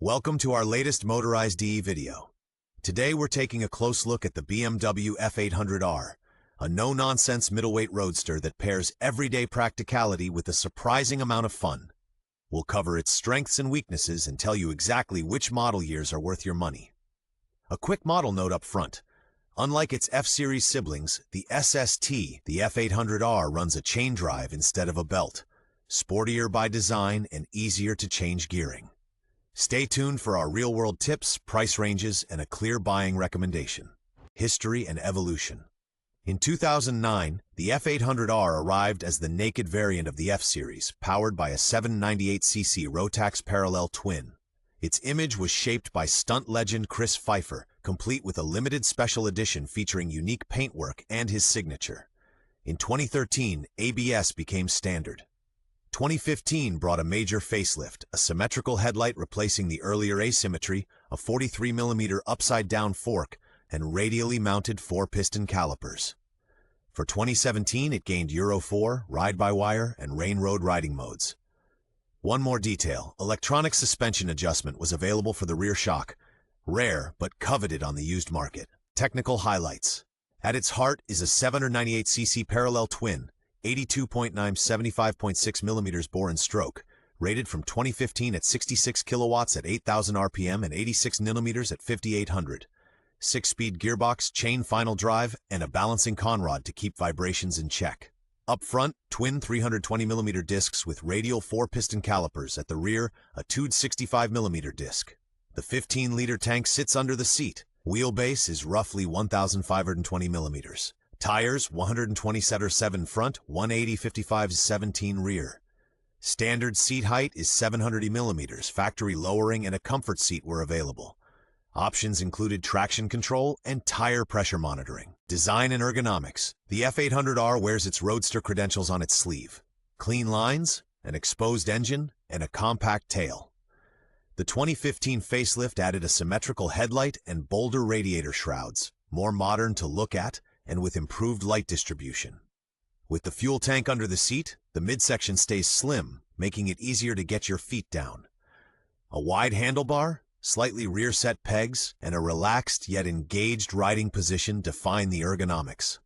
Welcome to our latest Motorize video. Today we're taking a close look at the BMW F800R, a no-nonsense middleweight roadster that pairs everyday practicality with a surprising amount of fun. We'll cover its strengths and weaknesses and tell you exactly which model years are worth your money. A quick model note up front. Unlike its F-Series siblings, the SST, the F800R runs a chain drive instead of a belt, sportier by design and easier to change gearing. Stay tuned for our real-world tips, price ranges, and a clear buying recommendation. History and evolution. In 2009, the F800R arrived as the naked variant of the F-Series, powered by a 798cc Rotax parallel twin. Its image was shaped by stunt legend Chris Pfeiffer, complete with a limited special edition featuring unique paintwork and his signature. In 2013, ABS became standard. 2015 brought a major facelift, a symmetrical headlight replacing the earlier asymmetry, a 43mm upside-down fork, and radially mounted 4-piston calipers. For 2017, it gained Euro 4, ride-by-wire, and rain road riding modes. One more detail, electronic suspension adjustment was available for the rear shock, rare but coveted on the used market. Technical highlights. At its heart is a 798cc parallel twin, 82.9 75.6mm bore and stroke, rated from 2015 at 66 kilowatts at 8,000 RPM and 86 Nm at 5,800. 6-speed gearbox, chain final drive, and a balancing conrod to keep vibrations in check. Up front, twin 320mm discs with radial 4-piston calipers. At the rear, a 265mm disc. The 15-liter tank sits under the seat. Wheelbase is roughly 1,520mm. Tires, 120/7 front, 180/55/17 rear. Standard seat height is 700mm. Factory lowering and a comfort seat were available. Options included traction control and tire pressure monitoring. Design and ergonomics. The F800R wears its roadster credentials on its sleeve. Clean lines, an exposed engine, and a compact tail. The 2015 facelift added a symmetrical headlight and bolder radiator shrouds, more modern to look at, and with improved light distribution. With the fuel tank under the seat, the midsection stays slim, making it easier to get your feet down. A wide handlebar, slightly rear-set pegs, and a relaxed yet engaged riding position define the ergonomics.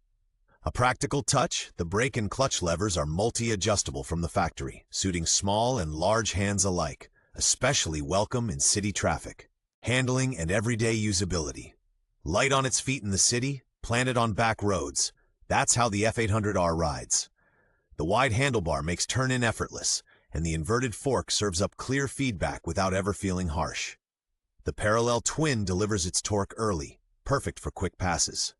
A practical touch, the brake and clutch levers are multi-adjustable from the factory, suiting small and large hands alike, especially welcome in city traffic. Handling and everyday usability. Light on its feet in the city, planted on back roads. That's how the F800R rides. The wide handlebar makes turn-in effortless, and the inverted fork serves up clear feedback without ever feeling harsh. The parallel twin delivers its torque early, perfect for quick passes.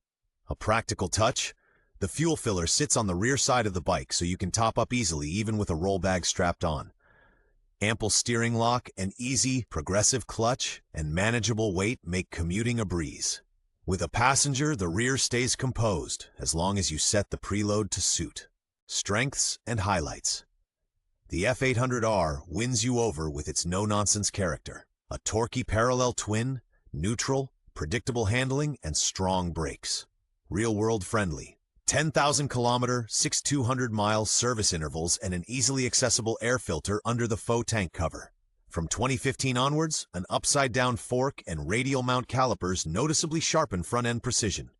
A practical touch, the fuel filler sits on the rear side of the bike so you can top up easily even with a roll bag strapped on. Ample steering lock, an easy, progressive clutch, and manageable weight make commuting a breeze. With a passenger, the rear stays composed as long as you set the preload to suit. Strengths and highlights. The F800R wins you over with its no-nonsense character. A torquey parallel twin, neutral, predictable handling, and strong brakes. Real-world friendly. 10,000-kilometer, 6,200-mile service intervals and an easily accessible air filter under the faux tank cover. From 2015 onwards, an upside-down fork and radial mount calipers noticeably sharpen front-end precision.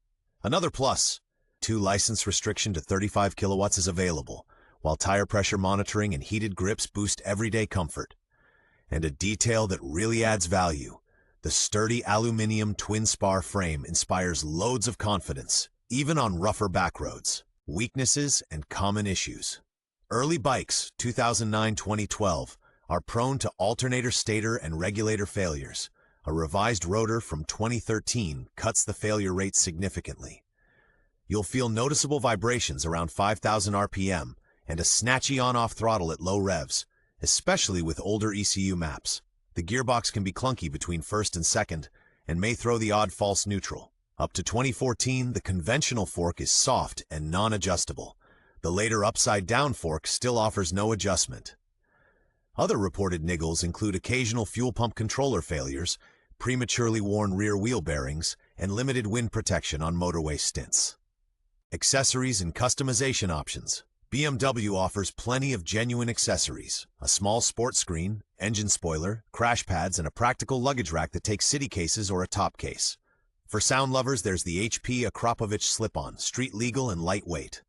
Another plus, 2 license restriction to 35 kilowatts is available, while tire pressure monitoring and heated grips boost everyday comfort. And a detail that really adds value, the sturdy aluminum twin-spar frame inspires loads of confidence, even on rougher back roads. Weaknesses and common issues. Early bikes, 2009-2012, are prone to alternator stator and regulator failures. A revised rotor from 2013 cuts the failure rate significantly. You'll feel noticeable vibrations around 5,000 RPM and a snatchy on-off throttle at low revs, especially with older ECU maps. The gearbox can be clunky between first and second and may throw the odd false neutral. Up to 2014, the conventional fork is soft and non-adjustable. The later upside-down fork still offers no adjustment. Other reported niggles include occasional fuel pump controller failures, prematurely worn rear wheel bearings, and limited wind protection on motorway stints. Accessories and customization options. BMW offers plenty of genuine accessories, a small sports screen, engine spoiler, crash pads, and a practical luggage rack that takes city cases or a top case. For sound lovers, there's the HP Akrapovic slip-on, street legal and lightweight.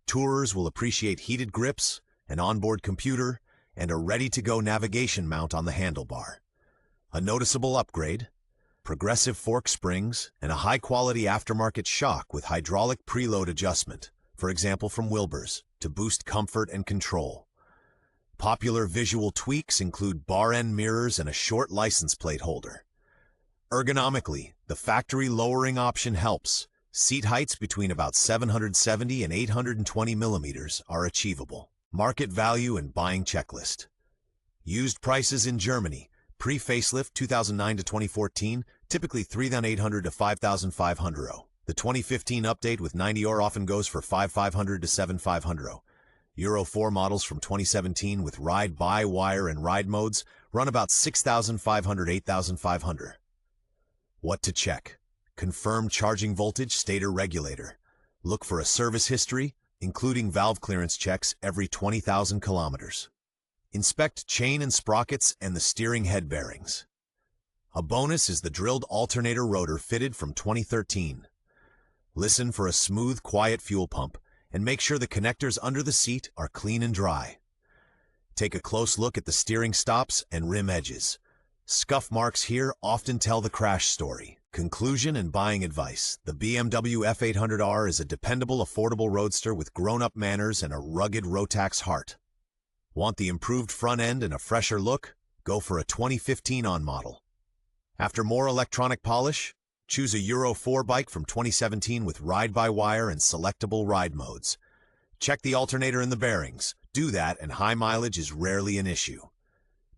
Tourers will appreciate heated grips, an onboard computer, and a ready-to-go navigation mount on the handlebar. A noticeable upgrade: progressive fork springs and a high-quality aftermarket shock with hydraulic preload adjustment, for example from Wilbur's, to boost comfort and control. Popular visual tweaks include bar-end mirrors and a short license plate holder. Ergonomically, the factory lowering option helps. Seat heights between about 770 and 820 millimeters are achievable. Market value and buying checklist. Used prices in Germany, pre-facelift 2009 to 2014, typically 3,800 to 5,500. The 2015 update with 90 € often goes for 5,500 to 7,500. Euro 4 models from 2017 with ride-by-wire and ride modes run about 6,500 to 8,500. What to check? Confirmed charging voltage stator regulator. Look for a service history, including valve clearance checks every 20,000 kilometers. Inspect chain and sprockets and the steering head bearings. A bonus is the drilled alternator rotor fitted from 2013. Listen for a smooth, quiet fuel pump and make sure the connectors under the seat are clean and dry. Take a close look at the steering stops and rim edges. Scuff marks here often tell the crash story. Conclusion and buying advice: the BMW F800R is a dependable, affordable roadster with grown-up manners and a rugged Rotax heart. Want the improved front end and a fresher look? Go for a 2015 on model. After more electronic polish? Choose a Euro 4 bike from 2017 with ride-by-wire and selectable ride modes. Check the alternator and the bearings. Do that, and high mileage is rarely an issue.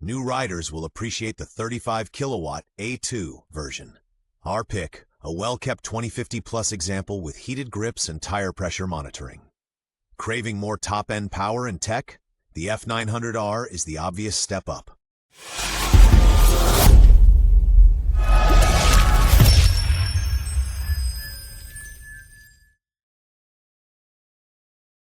New riders will appreciate the 35-kilowatt A2 version. Our pick, a well-kept 2050 Plus example with heated grips and tire pressure monitoring. Craving more top-end power and tech? The F900R is the obvious step up.